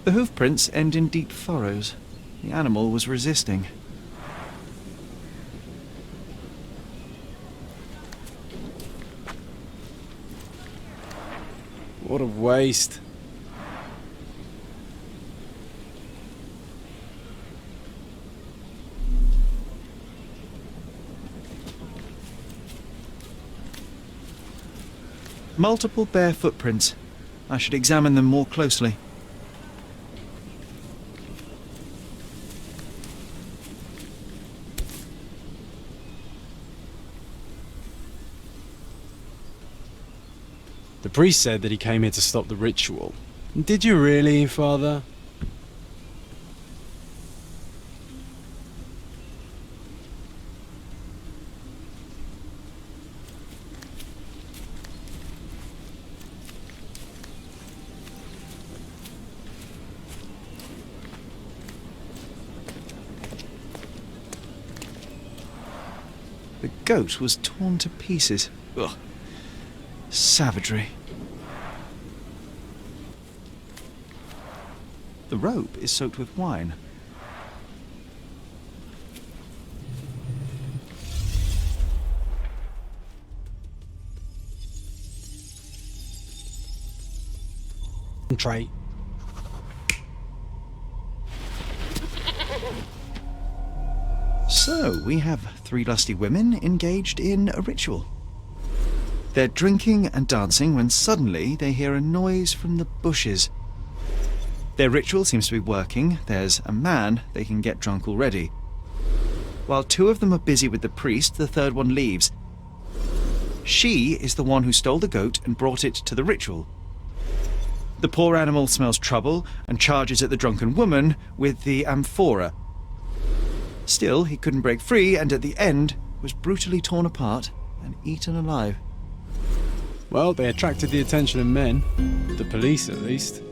The hoof prints end in deep furrows. The animal was resisting. What a waste. Multiple bare footprints. I should examine them more closely. The priest said that he came here to stop the ritual. Did you really, Father? The goat was torn to pieces. Ugh. Savagery. The rope is soaked with wine. Concentrate. So, we have 3 lusty women engaged in a ritual. They're drinking and dancing when suddenly they hear a noise from the bushes. Their ritual seems to be working. There's a man they can get drunk already. While 2 of them are busy with the priest, the 3rd one leaves. She is the one who stole the goat and brought it to the ritual. The poor animal smells trouble and charges at the drunken woman with the amphora. Still, he couldn't break free and at the end was brutally torn apart and eaten alive. Well, they attracted the attention of men. The police, at least.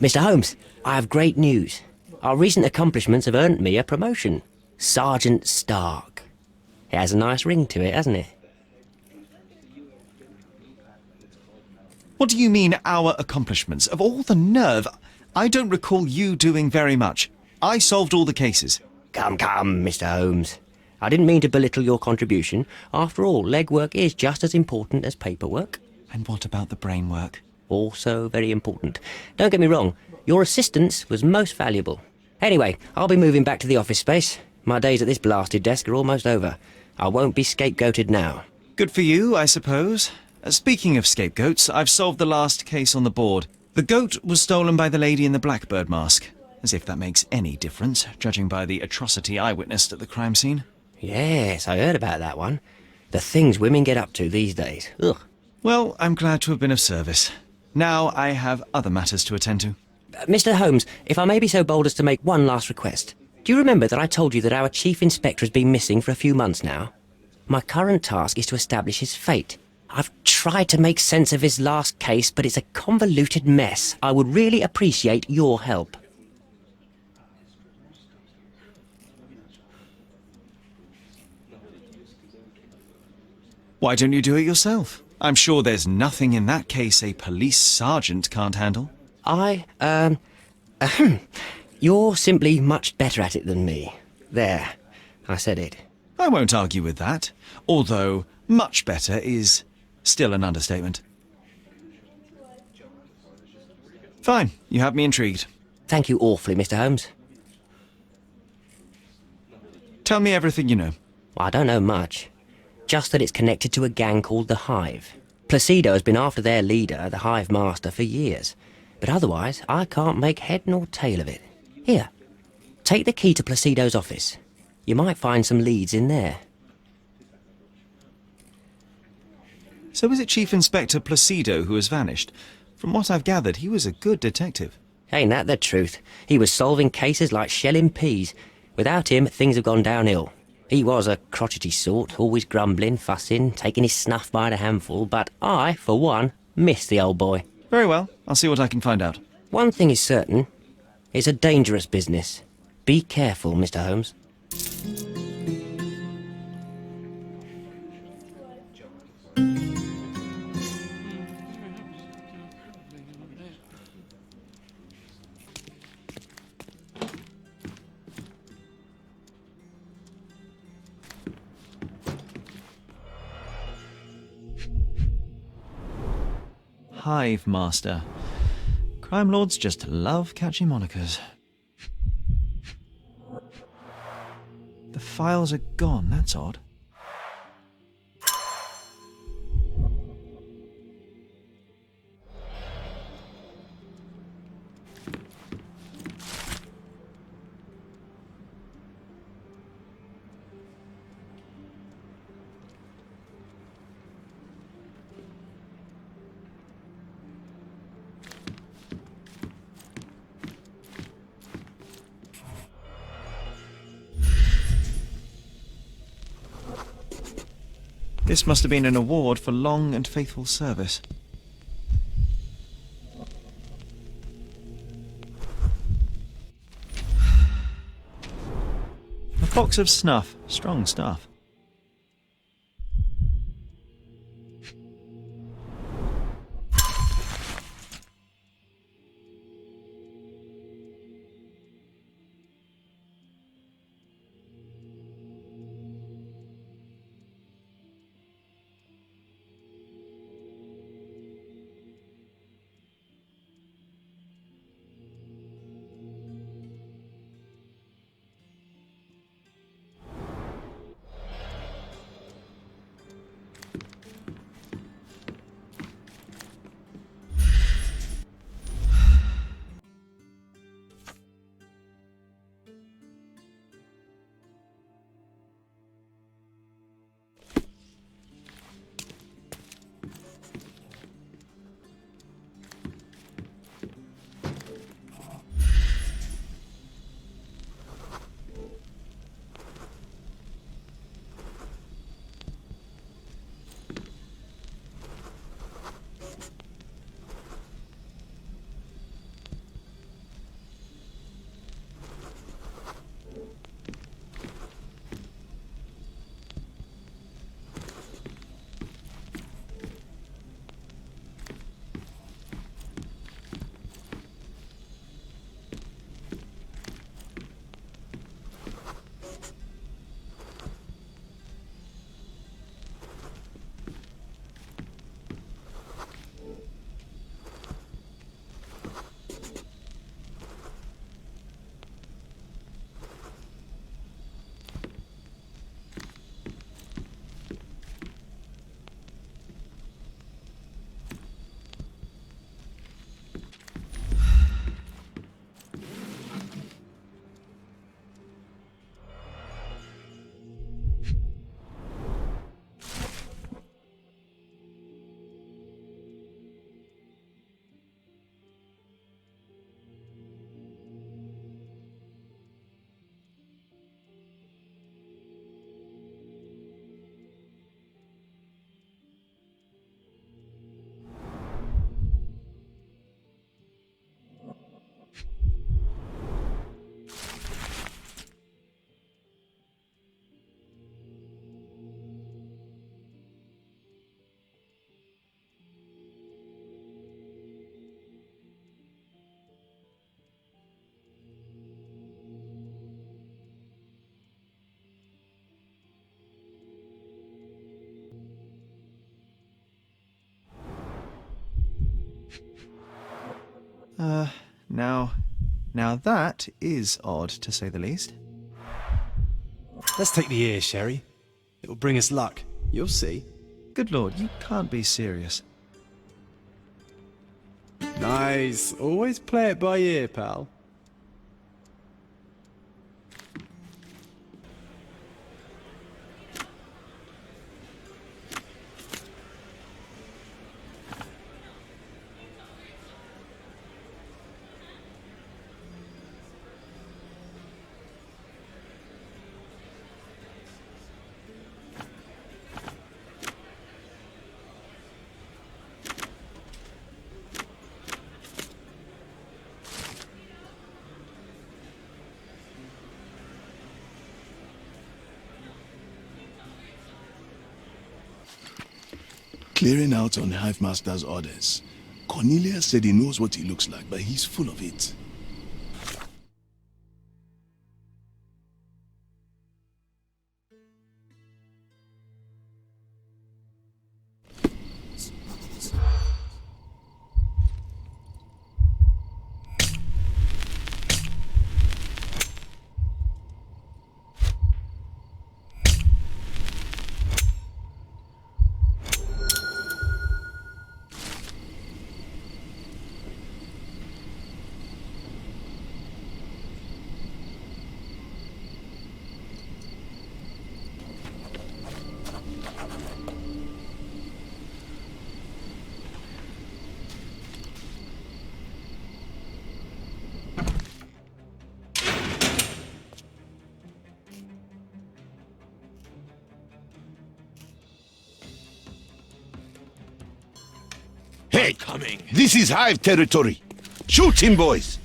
Mr. Holmes, I have great news. Our recent accomplishments have earned me a promotion. Sergeant Stark. It has a nice ring to it, hasn't it? What do you mean, our accomplishments? Of all the nerve, I don't recall you doing very much. I solved all the cases. Come, Mr. Holmes. I didn't mean to belittle your contribution. After all, legwork is just as important as paperwork. And what about the brain work? Also very important. Don't get me wrong, your assistance was most valuable. Anyway, I'll be moving back to the office space. My days at this blasted desk are almost over. I won't be scapegoated now. Good for you, I suppose. Speaking of scapegoats, I've solved the last case on the board. The goat was stolen by the lady in the blackbird mask. As if that makes any difference, judging by the atrocity I witnessed at the crime scene. Yes, I heard about that one. The things women get up to these days. Ugh. Well, I'm glad to have been of service. Now I have other matters to attend to. Mr. Holmes, if I may be so bold as to make one last request. Do you remember that I told you that our chief inspector has been missing for a few months now? My current task is to establish his fate. I've tried to make sense of his last case, but it's a convoluted mess. I would really appreciate your help. Why don't you do it yourself? I'm sure there's nothing in that case a police sergeant can't handle. You're simply much better at it than me. There, I said it. I won't argue with that, although much better is still an understatement. Fine, you have me intrigued. Thank you awfully, Mr. Holmes. Tell me everything you know. I don't know much. Just that it's connected to a gang called the Hive. Placido has been after their leader, the Hive Master, for years. But otherwise, I can't make head nor tail of it. Here, take the key to Placido's office. You might find some leads in there. So is it Chief Inspector Placido who has vanished? From what I've gathered, he was a good detective. Ain't that the truth? He was solving cases like shelling peas. Without him, things have gone downhill. He was a crotchety sort, always grumbling, fussing, taking his snuff by the handful, but I, for one, miss the old boy. Very well, I'll see what I can find out. One thing is certain. It's a dangerous business. Be careful, Mr. Holmes. Hive Master. Crime lords just love catchy monikers. The files are gone, that's odd. This must have been an award for long and faithful service. A box of snuff. Strong stuff. Now that is odd, to say the least. Let's take the ear, Sherry. It'll bring us luck. You'll see. Good lord, you can't be serious. Nice. Always play it by ear, pal. clearing out on the Hive Master's orders. Cornelius said he knows what he looks like, but he's full of it. Hey, this is Hive territory. Shoot him, boys.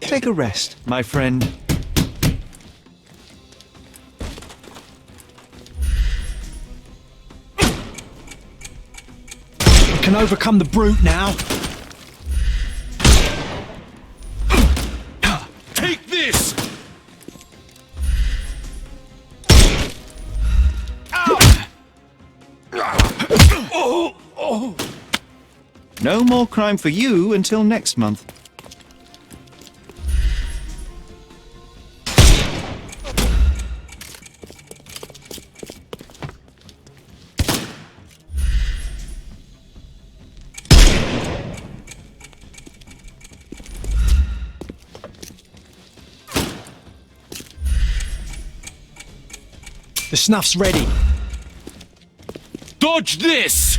Take a rest, my friend. We can overcome the brute now. Take this! No more crime for you until next month. The snuff's ready. Dodge this!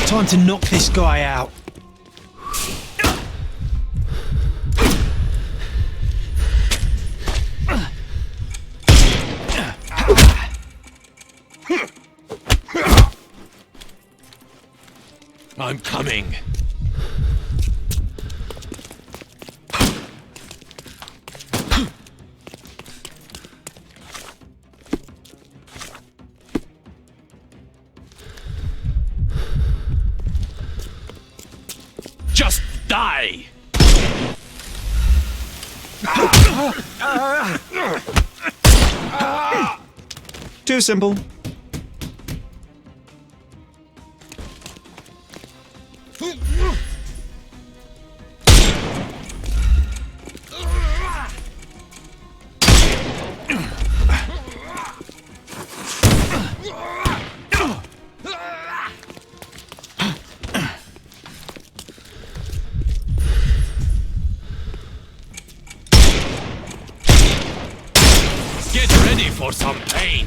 Time to knock this guy out. I'm coming. Just die! Too simple. Get ready for some pain!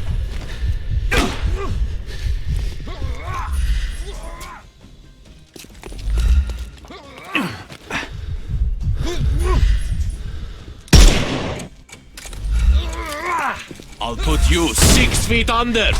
I'll put you 6 feet under!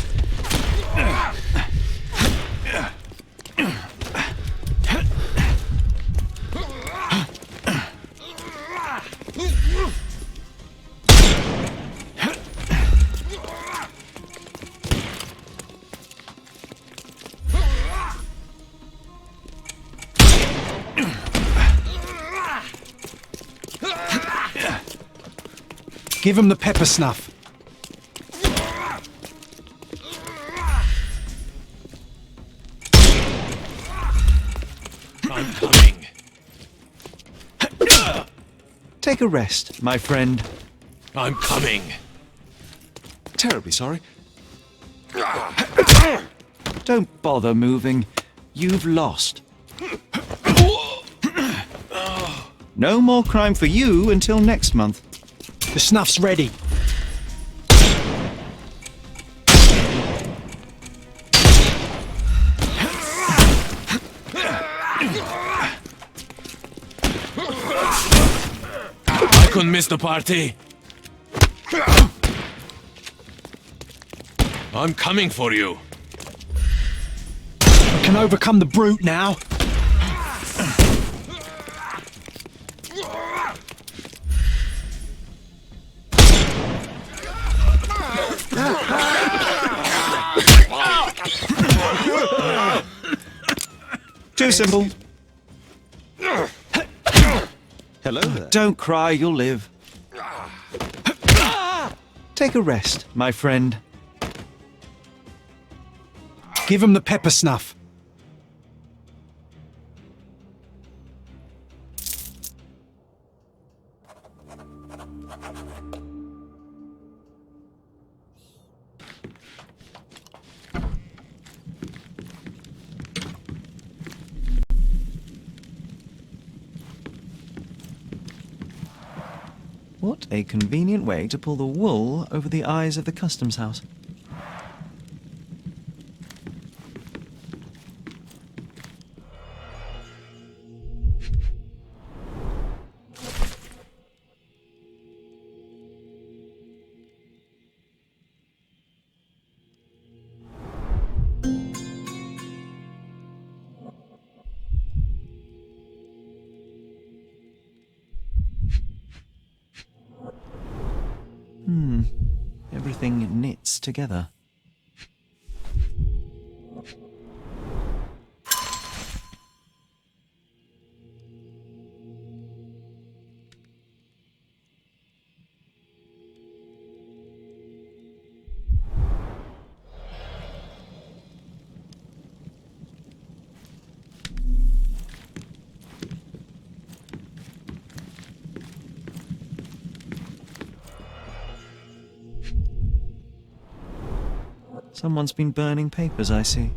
Give him the pepper snuff. I'm coming. Take a rest, my friend. I'm coming. Terribly sorry. Don't bother moving. You've lost. No more crime for you until next month. The snuff's ready. couldn't miss the party. I'm coming for you. I can overcome the brute now. Too simple. Hello there. Don't cry, you'll live. Take a rest, my friend. Give him the pepper snuff. What a convenient way to pull the wool over the eyes of the customs house. Everything knits together. Someone's been burning papers, I see.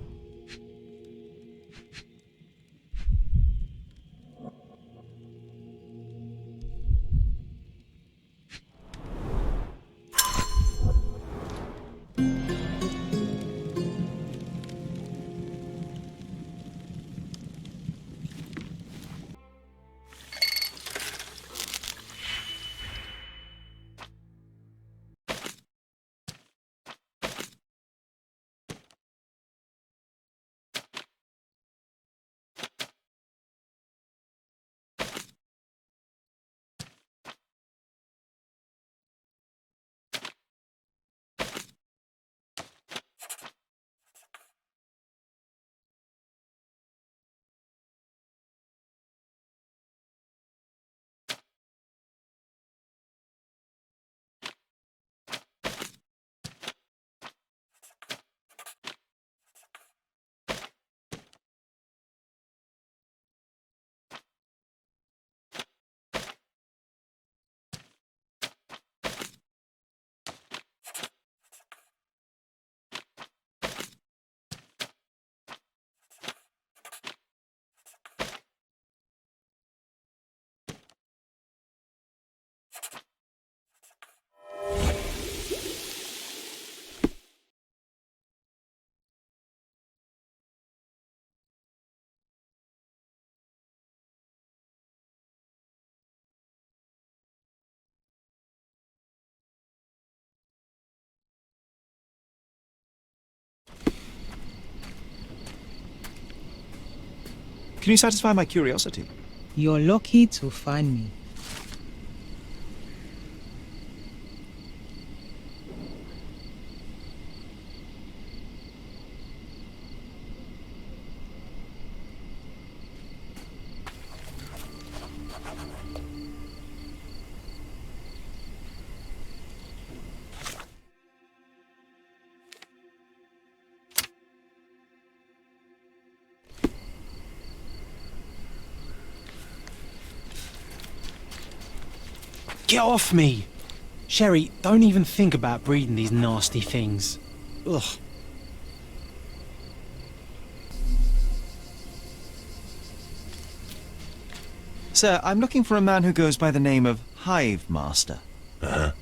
Can you satisfy my curiosity? You're lucky to find me. Get off me! Sherry, don't even think about breeding these nasty things. Ugh. Sir, I'm looking for a man who goes by the name of Hive Master. Uh-huh.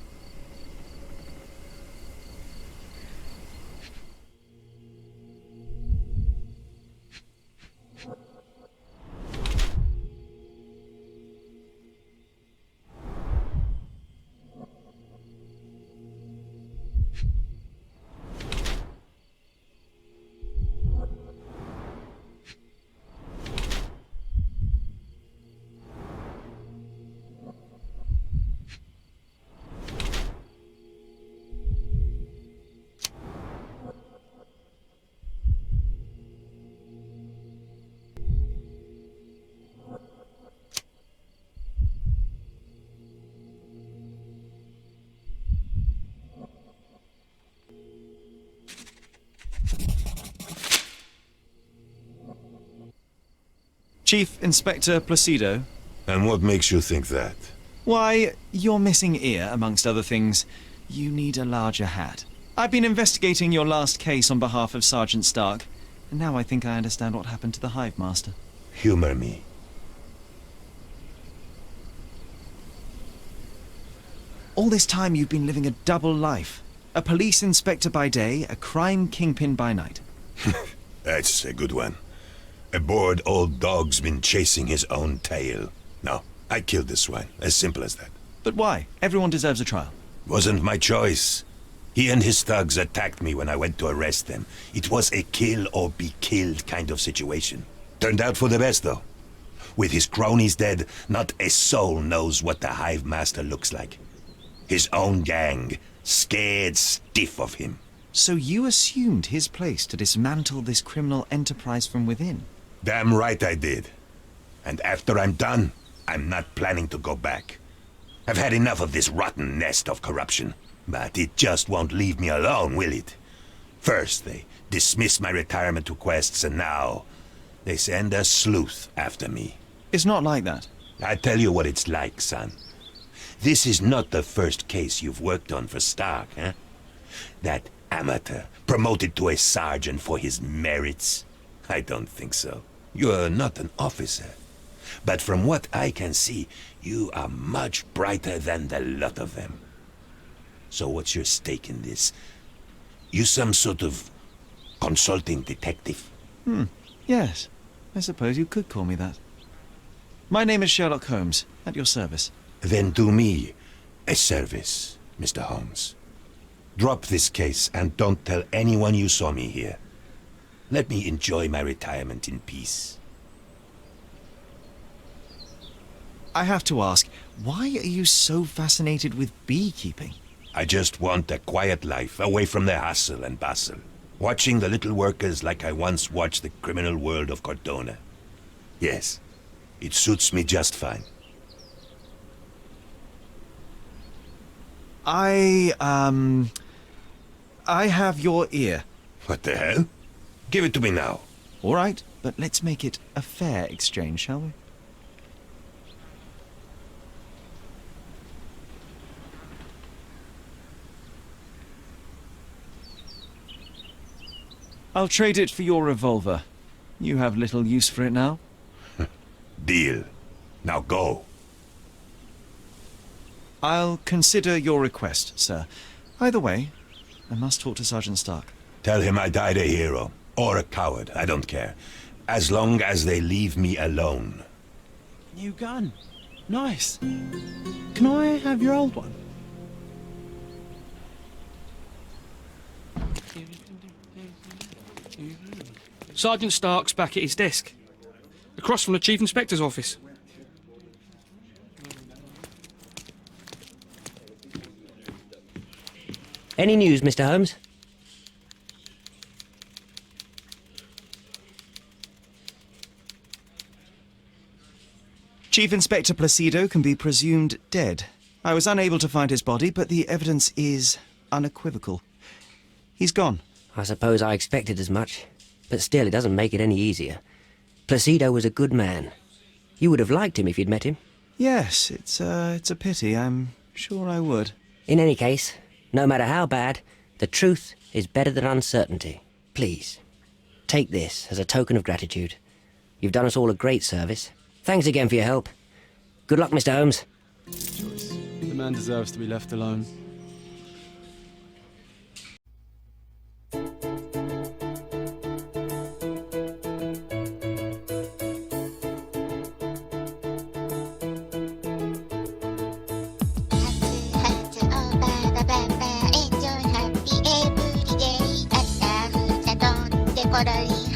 Chief Inspector Placido. And what makes you think that? Why, your missing ear, amongst other things. You need a larger hat. I've been investigating your last case on behalf of Sergeant Stark, and now I think I understand what happened to the Hive Master. Humor me. All this time you've been living a double life. A police inspector by day, a crime kingpin by night. That's a good one. A bored old dog's been chasing his own tail. No, I killed the swine. As simple as that. But why? Everyone deserves a trial. Wasn't my choice. He and his thugs attacked me when I went to arrest them. It was a kill or be killed kind of situation. Turned out for the best, though. With his cronies dead, not a soul knows what the Hive Master looks like. His own gang, scared stiff of him. So you assumed his place to dismantle this criminal enterprise from within? Damn right I did. And after I'm done, I'm not planning to go back. I've had enough of this rotten nest of corruption. But it just won't leave me alone, will it? First, they dismiss my retirement requests, and now they send a sleuth after me. It's not like that. I tell you what it's like, son. This is not the first case you've worked on for Stark, huh? That amateur promoted to a sergeant for his merits? I don't think so. You're not an officer. But from what I can see, you are much brighter than the lot of them. So what's your stake in this? You some sort of consulting detective? Yes, I suppose you could call me that. My name is Sherlock Holmes, at your service. Then do me a service, Mr. Holmes. Drop this case and don't tell anyone you saw me here. Let me enjoy my retirement in peace. I have to ask, why are you so fascinated with beekeeping? I just want a quiet life, away from the hustle and bustle. Watching the little workers like I once watched the criminal world of Cordona. Yes, it suits me just fine. I have your ear. What the hell? Give it to me now. All right, but let's make it a fair exchange, shall we? I'll trade it for your revolver. You have little use for it now. Deal. Now go. I'll consider your request, sir. Either way, I must talk to Sergeant Stark. Tell him I died a hero. Or a coward, I don't care. As long as they leave me alone. New gun. Nice. Can I have your old one? Sergeant Stark's back at his desk, across from the Chief Inspector's office. Any news, Mr. Holmes? Chief Inspector Placido can be presumed dead. I was unable to find his body, but the evidence is unequivocal. He's gone. I suppose I expected as much. But still, it doesn't make it any easier. Placido was a good man. You would have liked him if you'd met him. Yes, it's a pity. I'm sure I would. In any case, no matter how bad, the truth is better than uncertainty. Please, take this as a token of gratitude. You've done us all a great service. Thanks again for your help. Good luck, Mr. Holmes. Choice. The man deserves to be left alone. Enjoy happy every day. 朝ふさ飛んでころり